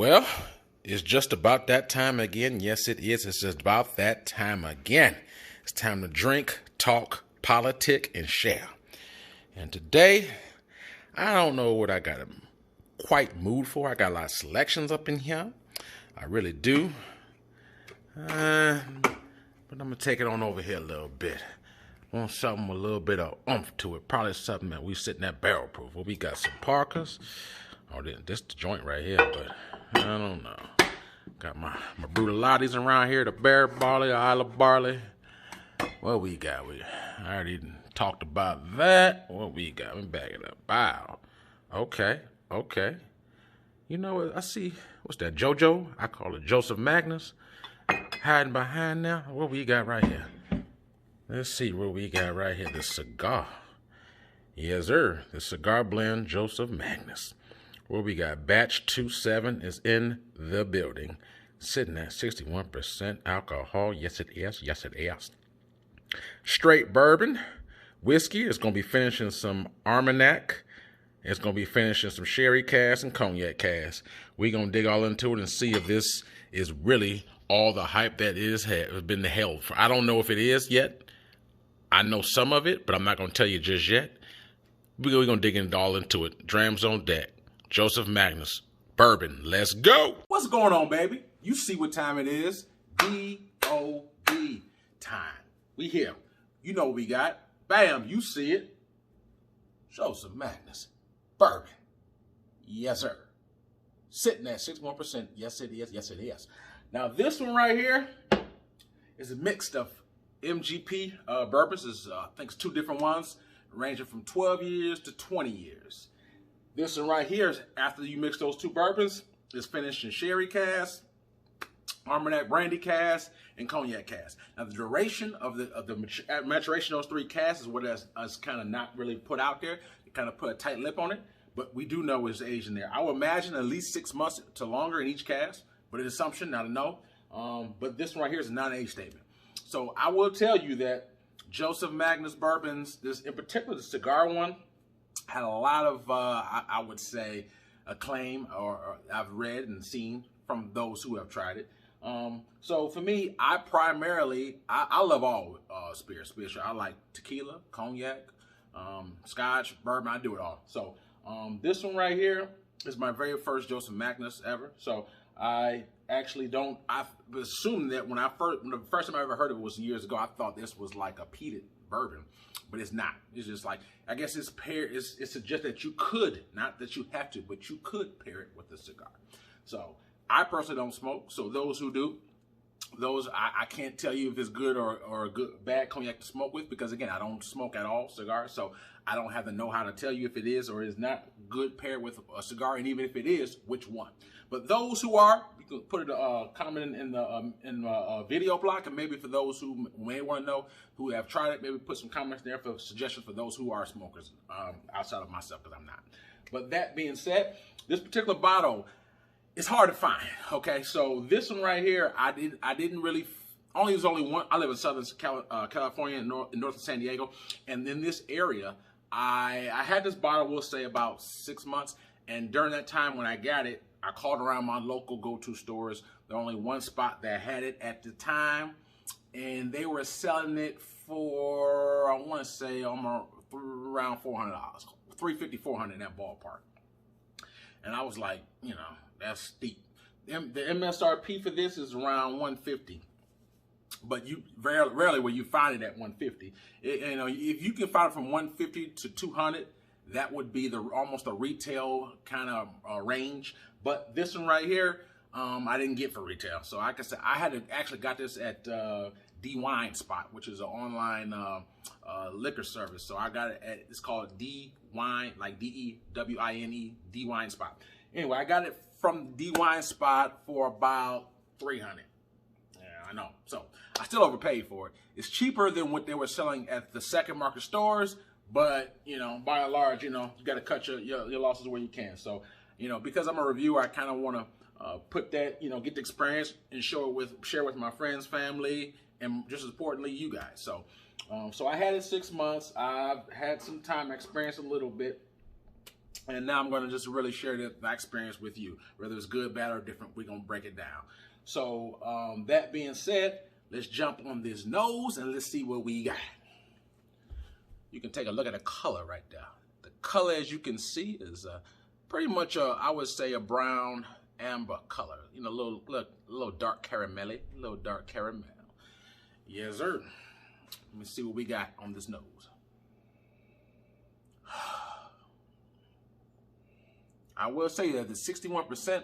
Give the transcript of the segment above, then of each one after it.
Well, it's just about that time again. Yes, it is. It's just about that time again. It's time to drink, talk, politic, and share. And today, I don't know what I got a quite mood for. I got a lot of selections up in here. I really do. But I'm going to take it on over here a little bit. Want something with a little bit of oomph to it. Probably something that we sitting at barrel proof. Well, we got some Parkers. Oh, this the joint right here, but I don't know. Got my Brutalatis around here, the Bear Barley, Isle of Barley. What we got? I already talked about that. What we got? Let me back it up. Wow. Okay. You know what? I see. What's that? JoJo? I call it Joseph Magnus. Hiding behind now. What we got right here? Let's see what we got right here. The cigar. Yes, sir. The cigar blend Joseph Magnus. What we got? Batch 27 is in the building. Sitting at 61% alcohol. Yes, it is. Yes, it is. Straight bourbon. Whiskey. It's going to be finishing some Armagnac. It's going to be finishing some sherry cask and cognac cask. We're going to dig all into it and see if this is really all the hype that has been held for. I don't know if it is yet. I know some of it, but I'm not going to tell you just yet. We're going to dig all into it. Drams on deck. Joseph Magnus. Bourbon. Let's go. What's going on, baby? You see what time it is. D.O.B. time. We here. You know what we got. Bam, you see it. Joseph Magnus. Bourbon. Yes, sir. Sitting at 61%. Yes, it is. Yes, it is. Now, this one right here is a mix of MGP bourbons. I think it's two different ones, ranging from 12 years to 20 years. This one right here, after you mix those two bourbons, is finished in sherry cask, Armagnac brandy cask, and cognac cask. Now, the duration of the maturation of those three casks is what is kind of not really put out there. It kind of put a tight lip on it, but we do know it's aged in there. I would imagine at least 6 months to longer in each cask, but an assumption, not a no. But this one right here is a non-age statement. So I will tell you that Joseph Magnus bourbons, this in particular, the cigar one, had a lot of, I would say, acclaim, or I've read and seen from those who have tried it. So for me, I love all spirits. I like tequila, cognac, scotch, bourbon. I do it all. So this one right here is my very first Joseph Magnus ever. So I actually don't. I assumed that when the first time I ever heard of it was years ago. I thought this was like a peated bourbon, but it's not. It's just like, I guess it's paired. It suggests that you could, not that you have to, but you could pair it with a cigar. So I personally don't smoke. So those who do, I can't tell you if it's good or a bad cognac to smoke with, because again, I don't smoke at all cigars, so I don't have the know-how to tell you if it is or is not good paired with a cigar, and even if it is, which one. But those who are, you can put a comment in the video block, and maybe for those who may want to know, who have tried it, maybe put some comments there for suggestions for those who are smokers, outside of myself, because I'm not. But that being said, this particular bottle, it's hard to find. Okay, so this one right here, I didn't really. There's only one. I live in Southern California, in north of San Diego, and in this area, I had this bottle, we'll say, about 6 months. And during that time when I got it, I called around my local go-to stores. There was only one spot that had it at the time, and they were selling it for, I want to say, almost around $400, $350, $400 in that ballpark. And I was like, that's steep. The MSRP for this is around $150, but you rarely will you find it at $150. If you can find it from $150 to $200, that would be almost a retail kind of range. But this one right here, I didn't get for retail. So like I said, I had actually got this at D Wine Spot, which is an online liquor service. So I got it at, it's called D Wine, like DEWINE, D Wine Spot. Anyway, I got it from D Wine Spot for about $300. Yeah, I know. So I still overpaid for it. It's cheaper than what they were selling at the second market stores, but by and large, you got to cut your losses where you can. So because I'm a reviewer, I kind of want to put that, get the experience and share with my friends, family, and just as importantly, you guys. So so I had it 6 months. I've had some time, experience a little bit. And now I'm going to just really share my experience with you. Whether it's good, bad, or different, we're going to break it down. So that being said, let's jump on this nose and let's see what we got. You can take a look at the color right there. The color, as you can see, is pretty much, I would say, a brown amber color. You know, a little dark caramelly, a little dark caramel. Yes, sir. Let me see what we got on this nose. I will say that the 61%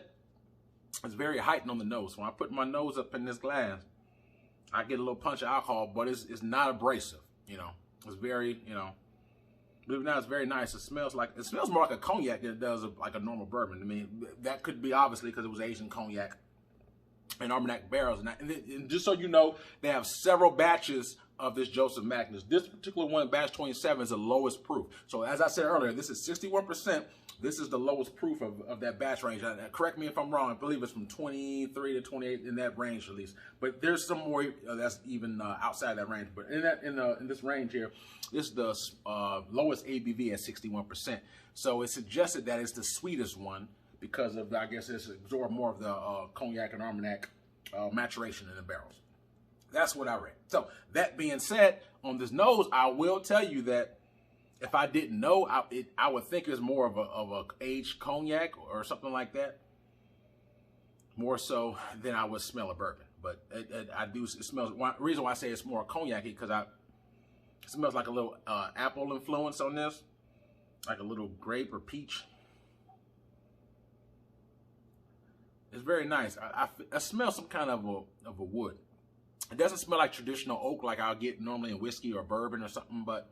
is very heightened on the nose. When I put my nose up in this glass, I get a little punch of alcohol, but it's not abrasive. You know, it's very, you know, believe it or not, it's very nice. It smells more like a cognac than it does like a normal bourbon. I mean, that could be obviously because it was Asian cognac and Armagnac barrels. And just so you know, they have several batches of this Joseph Magnus. This particular one, batch 27, is the lowest proof. So as I said earlier, this is 61%. This is the lowest proof of that batch range. Correct me if I'm wrong. I believe it's from 23 to 28 in that range at least. But there's some more that's even outside that range. But in this range here, this is the lowest ABV at 61%. So it suggested that it's the sweetest one because of, I guess, it's absorbed more of the cognac and Armagnac maturation in the barrels. That's what I read. So that being said, on this nose, I will tell you that if I didn't know, I would think it's more of a aged cognac or something like that, more so than I would smell a bourbon. But it smells. One reason why I say it's more cognac-y because it smells like a little apple influence on this, like a little grape or peach. It's very nice. I smell some kind of a wood. It doesn't smell like traditional oak like I'll get normally in whiskey or bourbon or something, but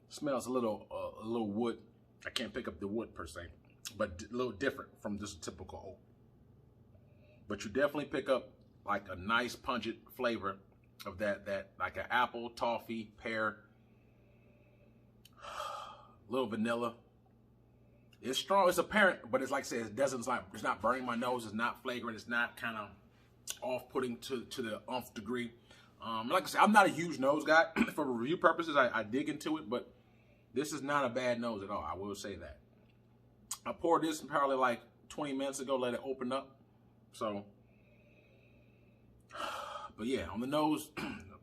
it smells a little wood. I can't pick up the wood per se, but a little different from just typical oak. But you definitely pick up like a nice pungent flavor of that like an apple, toffee, pear, little vanilla. It's strong, it's apparent, but it's like I said, it's not burning my nose, it's not flagrant, it's not kind of off-putting to the nth degree. Like I said, I'm not a huge nose guy. For review purposes, I dig into it, but this is not a bad nose at all. I will say that. I poured this probably like 20 minutes ago, let it open up. So, but yeah, on the nose,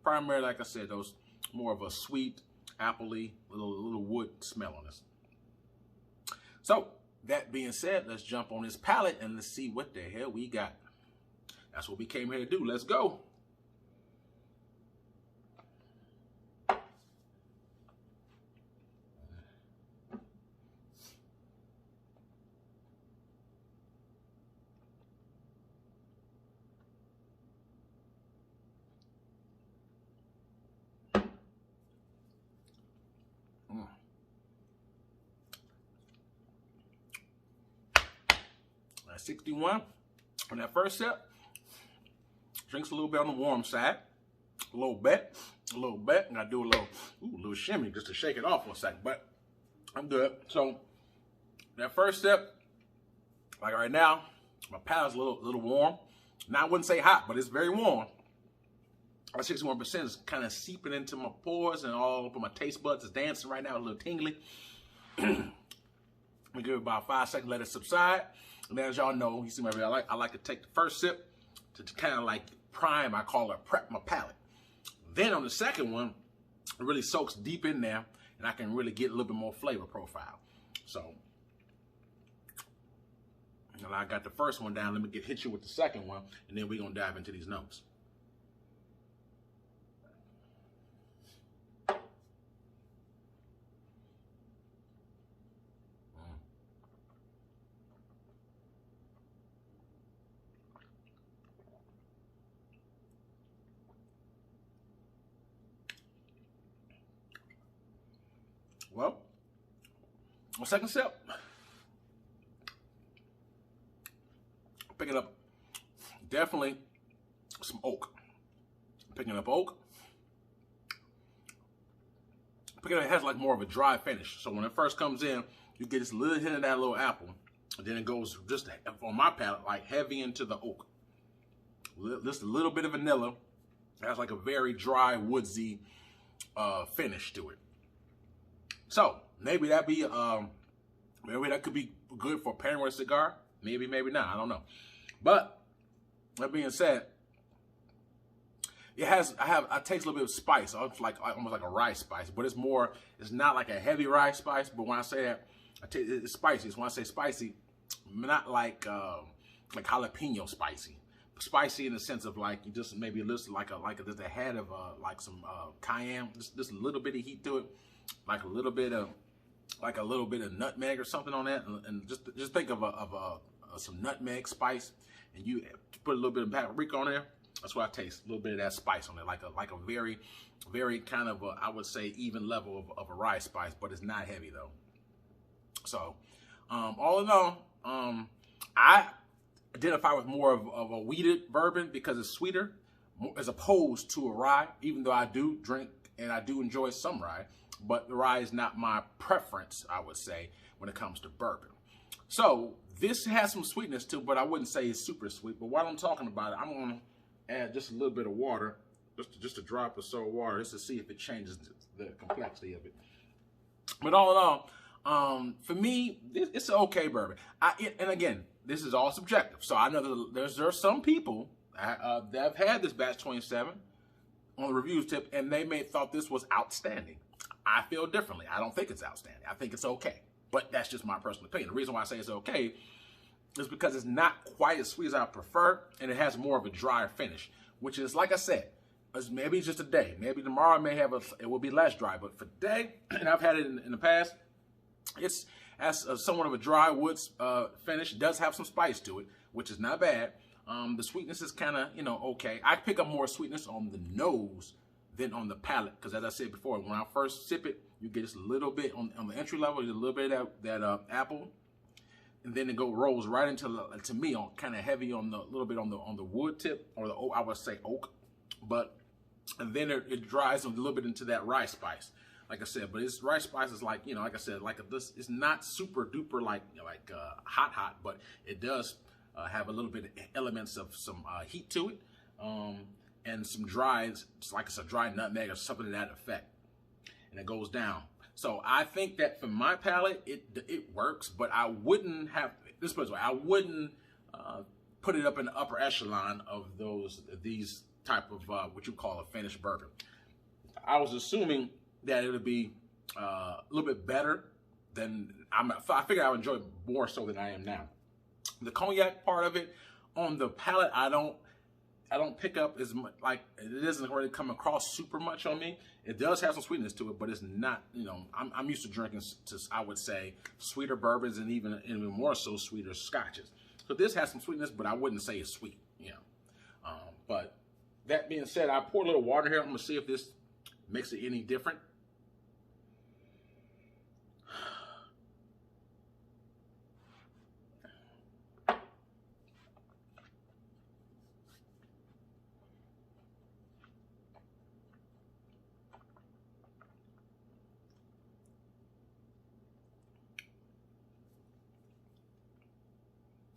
primarily, like I said, those more of a sweet, appley, little wood smell on this. So, that being said, let's jump on this palate and let's see what the hell we got. That's what we came here to do. Let's go. At 61 on that first sip. Drinks a little bit on the warm side, a little bit, and I do a little shimmy just to shake it off for a second, but I'm good. So that first sip, like right now, my palate's a little warm. Now I wouldn't say hot, but it's very warm. That 61% is kind of seeping into my pores and all over my taste buds. It's dancing right now, a little tingly. We give it about 5 seconds, let it subside. And then as y'all know, you see my video, I like to take the first sip to kind of like prime, I call it prep my palate. Then on the second one, it really soaks deep in there and I can really get a little bit more flavor profile. So, and I got the first one down, let me hit you with the second one and then we're gonna dive into these notes. Well, my second sip, picking up definitely some oak. Picking up oak. Picking up, it has like more of a dry finish. So when it first comes in, you get this little hint of that little apple. And then it goes just on my palate, like heavy into the oak. Just a little bit of vanilla. It has like a very dry, woodsy finish to it. So maybe that be a Maybe that could be good for pairing with a cigar. Maybe, maybe not. I don't know. But that being said, I taste a little bit of spice. It's like almost like a rye spice, but it's not like a heavy rye spice. But when I say that, it's spicy. So when I say spicy, not like jalapeno spicy. Spicy in the sense of like you just maybe listen like just a head of like some cayenne, just a little bit of heat to it, like a little bit of nutmeg or something on that, and just think of some nutmeg spice, and you put a little bit of paprika on there. That's what I taste, a little bit of that spice on it, like a very, very kind of I would say even level of a rye spice, but it's not heavy though. So all in all, I identify with more of a wheated bourbon because it's sweeter as opposed to a rye, even though I do drink and I do enjoy some rye, but the rye is not my preference, I would say, when it comes to bourbon. So this has some sweetness too, but I wouldn't say it's super sweet. But while I'm talking about it, I'm gonna add just a little bit of water, just a drop or so of water, just to see if it changes the complexity of it. But all in all, for me, it's an okay bourbon. And again, this is all subjective. So I know that there are some people that have had this batch 27 on the reviews tip, and they may thought this was outstanding. I feel differently. I don't think it's outstanding. I think it's okay. But that's just my personal opinion. The reason why I say it's okay is because it's not quite as sweet as I prefer, and it has more of a drier finish, which is, like I said, maybe just a day. Maybe tomorrow it will be less dry, but for today, and I've had it in the past, it's as somewhat of a dry wood finish. It does have some spice to it, which is not bad. The sweetness is kind of, okay. I pick up more sweetness on the nose than on the palate, because as I said before, when I first sip it, you get just a little bit on the entry level, a little bit of that apple, and then it rolls right into, to me, on kind of heavy on the little bit on the wood tip, or the I would say oak, and then it dries a little bit into that rye spice, like I said. But it's rye spice is like, like I said, it's not super duper like hot, but it does have a little bit of elements of some heat to it, and some dries, like it's a dry nutmeg or something to that effect, and it goes down. So I think that for my palate, it works, but I wouldn't have this. Put it this way, I wouldn't put it up in the upper echelon of these type of what you call a finished bourbon. I was assuming that it would be a little bit better than I figured I would enjoy it more so than I am now. The cognac part of it on the palate, I don't pick up as much, like it doesn't really come across super much on me. It does have some sweetness to it, but it's not, I'm used to drinking, I would say, sweeter bourbons and even more so sweeter scotches. So this has some sweetness, but I wouldn't say it's sweet, But that being said, I pour a little water here. I'm gonna see if this makes it any different.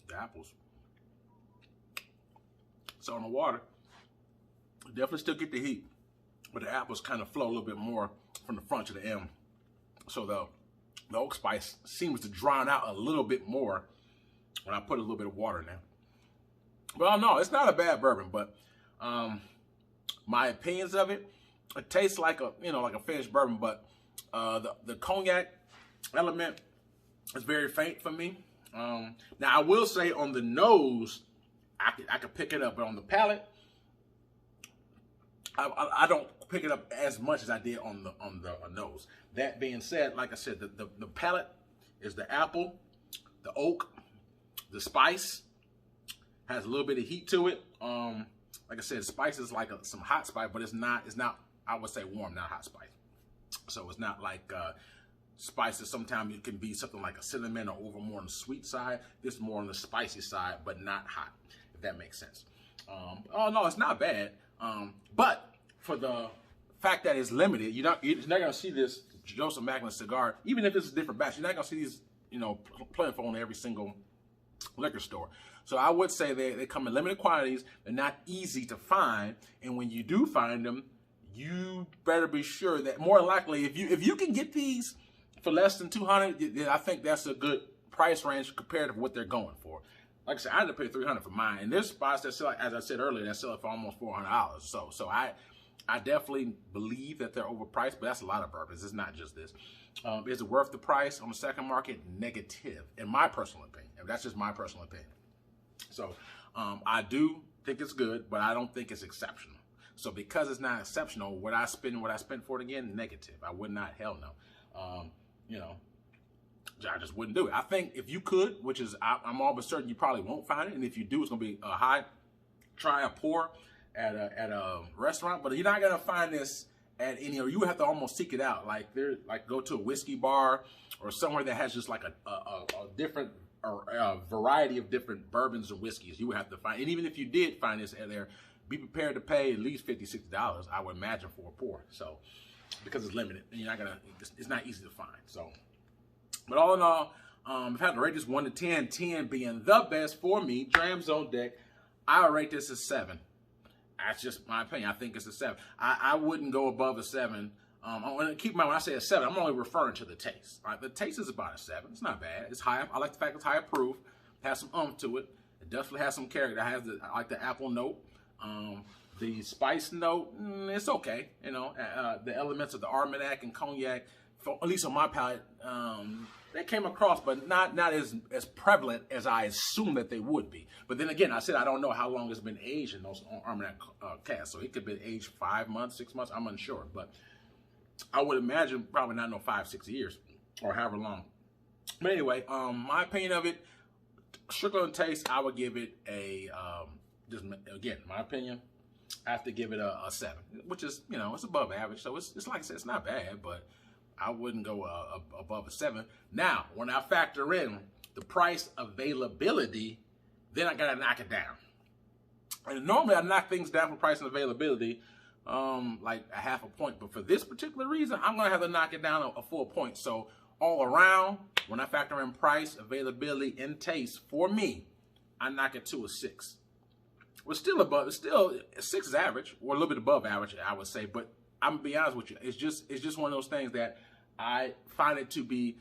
The apples. So on the water, definitely still get the heat, but the apples kind of flow a little bit more from the front to the end. So the oak spice seems to drown out a little bit more when I put a little bit of water in there. Well, no, it's not a bad bourbon, but my opinions of it tastes like a finished bourbon, but the cognac element is very faint for me. Now I will say on the nose, I could pick it up, but on the palate, I don't pick it up as much as I did on the nose. That being said, like I said, the palate is the apple, the oak, the spice has a little bit of heat to it. Like I said, spice is like some hot spice, but it's not. I would say warm, not hot spice. So it's not like spices. Sometimes it can be something like a cinnamon or over more on the sweet side. This is more on the spicy side, but not hot, if that makes sense. Oh no, it's not bad. But for the fact that it's limited, you're not gonna see this Joseph Magnus cigar, even if it's a different batch. You're not gonna see these, plentiful in every single liquor store. So I would say they come in limited quantities. They're not easy to find, and when you do find them, you better be sure that more likely, if you can get these for less than 200, I think that's a good price range compared to what they're going for. Like I said, I had to pay 300 for mine, and there's spots that sell, as I said earlier, that sell it for almost $400. So I definitely believe that they're overpriced, but that's a lot of bourbons. It's not just this. Is it worth the price on the second market? Negative, in my personal opinion. That's just my personal opinion. So I do think it's good, but I don't think it's exceptional. So because it's not exceptional, would I spend for it again? Negative. I would not. Hell no. You know, I just wouldn't do it. I think if you could, which is I'm all but certain you probably won't find it, and if you do, it's gonna be a high try a pour at a restaurant. But you're not gonna find this at any, or you would have to almost seek it out. Like go to a whiskey bar or somewhere that has just like a different variety of different bourbons and whiskeys. You would have to find, and even if you did find this at there, be prepared to pay at least $50, $60, I would imagine, for a pour. So, because it's limited, and you're not gonna, it's not easy to find. So, but all in all, if I had to rate this 1 to 10, 10 being the best for me, Drams on deck, I would rate this a 7. That's just my opinion. I think it's a 7. I wouldn't go above a 7. Keep in mind, when I say a 7, I'm only referring to the taste. Right? The taste is about a 7. It's not bad. It's high. I like the fact it's high proof. It has some to it. It definitely has some character. I like the apple note. The spice note, it's okay. You know, the elements of the armagnac and cognac, at least on my palate, they came across, but not as prevalent as I assumed that they would be. But then again, I said I don't know how long it's been aged in those armagnac casks, so it could have been aged 5 months, 6 months. I'm unsure, but I would imagine probably not 5, 6 years or however long. But anyway, my opinion of it, strictly on taste, I would give it a just again, my opinion, I have to give it a 7, which is, you know, it's above average. So it's like I said, it's not bad, but I wouldn't go above a 7. Now, when I factor in the price availability, then I gotta knock it down. And normally I knock things down for price and availability, like a half a point. But for this particular reason, I'm gonna have to knock it down a full point. So all around, when I factor in price, availability, and taste, for me, I knock it to a 6. We're still above. It's still 6 is average, or a little bit above average, I would say. But I'm gonna be honest with you, it's just one of those things that I find it to be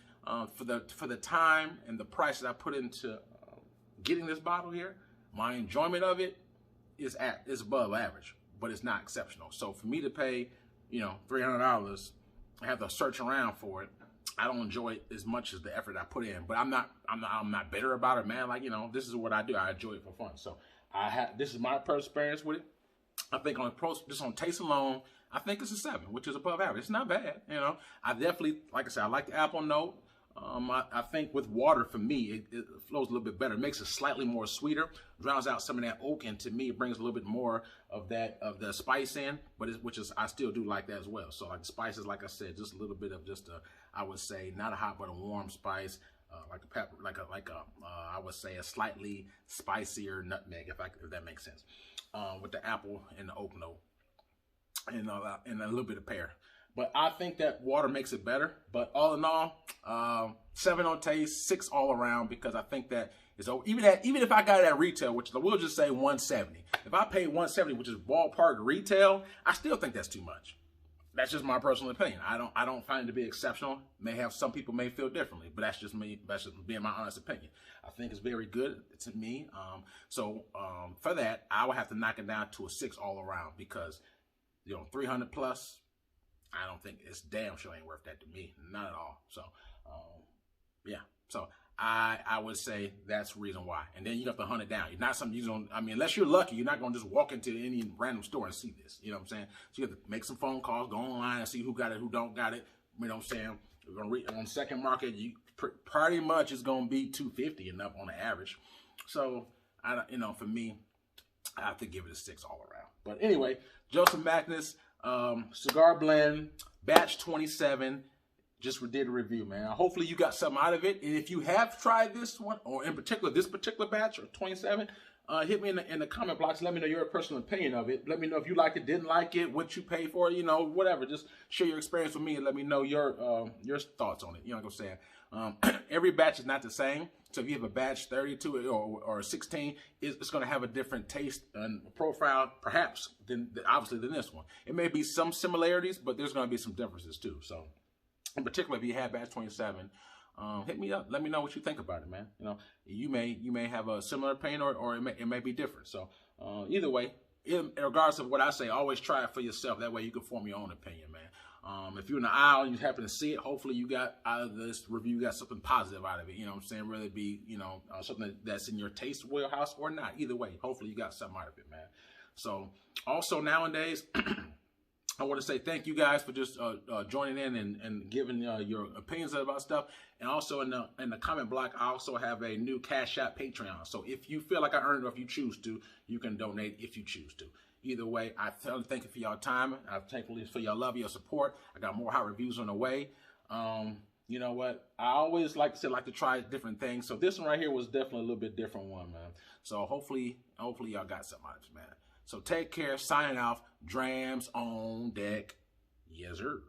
for the time and the price that I put into getting this bottle here. My enjoyment of it is above average, but it's not exceptional. So for me to pay, you know, $300, I have to search around for it. I don't enjoy it as much as the effort I put in. But I'm not bitter about it, man. Like, you know, this is what I do. I enjoy it for fun. So this is my personal experience with it. I think just on taste alone, I think it's a 7, which is above average. It's not bad, you know. I definitely, like I said, I like the apple note. I think with water, for me, it flows a little bit better. It makes it slightly more sweeter, drowns out some of that oak, and to me, it brings a little bit more of the spice in. But which is I still do like that as well. So like the spices, like I said, just a little bit of I would say not a hot but a warm spice, like a pepper, I would say a slightly spicier nutmeg, if that makes sense, with the apple and the oak note, and a little bit of pear. But I think that water makes it better. But all in all, 7 on taste, 6 all around, because I think that is even if I got it at retail, which we'll just say 170. If I paid 170, which is ballpark retail, I still think that's too much. That's just my personal opinion. I don't find it to be exceptional. Some people may feel differently, but that's just me. That's just being my honest opinion. I think it's very good to me. So for that, I would have to knock it down to a 6 all around, because 300 plus. I don't think it's damn sure ain't worth that to me. Not at all. So, yeah. So I would say that's the reason why. And then you have to hunt it down. You're not something unless you're lucky, you're not going to just walk into any random store and see this. You know what I'm saying? So you have to make some phone calls, go online and see who got it, who don't got it. You know what I'm saying? We're going to on the second market, you pretty much is going to be $250 and up on the average. So, for me, I have to give it a 6 all around. But anyway, Joseph Magnus Cigar Blend, batch 27. Just did a review, man. Hopefully you got something out of it. And if you have tried this one, or in particular this particular batch or 27, hit me in the comment box. Let me know your personal opinion of it. Let me know if you like it, didn't like it, what you paid for it, whatever. Just share your experience with me and let me know your thoughts on it. You know what I'm saying? Every batch is not the same. So if you have a batch 32 or 16, it's going to have a different taste and profile, perhaps, obviously than this one. It may be some similarities, but there's going to be some differences too. So in particular, if you have batch 27, hit me up. Let me know what you think about it, man. You may have a similar opinion, or it may be different. So either way, regardless of what I say, always try it for yourself. That way you can form your own opinion, man. If you're in the aisle and you happen to see it, hopefully you got out of this review, you got something positive out of it. You know what I'm saying? Whether it be, something that's in your taste wheelhouse or not. Either way, hopefully you got something out of it, man. So also nowadays, I want to say thank you guys for just joining in and giving your opinions about stuff. And also in the comment block, I also have a new Cash App Patreon. So if you feel like I earned it, or if you choose to, you can donate if you choose to. Either way, I thank you for your time. I thank you for your love, your support. I got more hot reviews on the way. You know what? I always like to try different things. So this one right here was definitely a little bit different one, man. So hopefully y'all got something out of this, man. So take care. Signing off. Drams on deck. Yes, sir.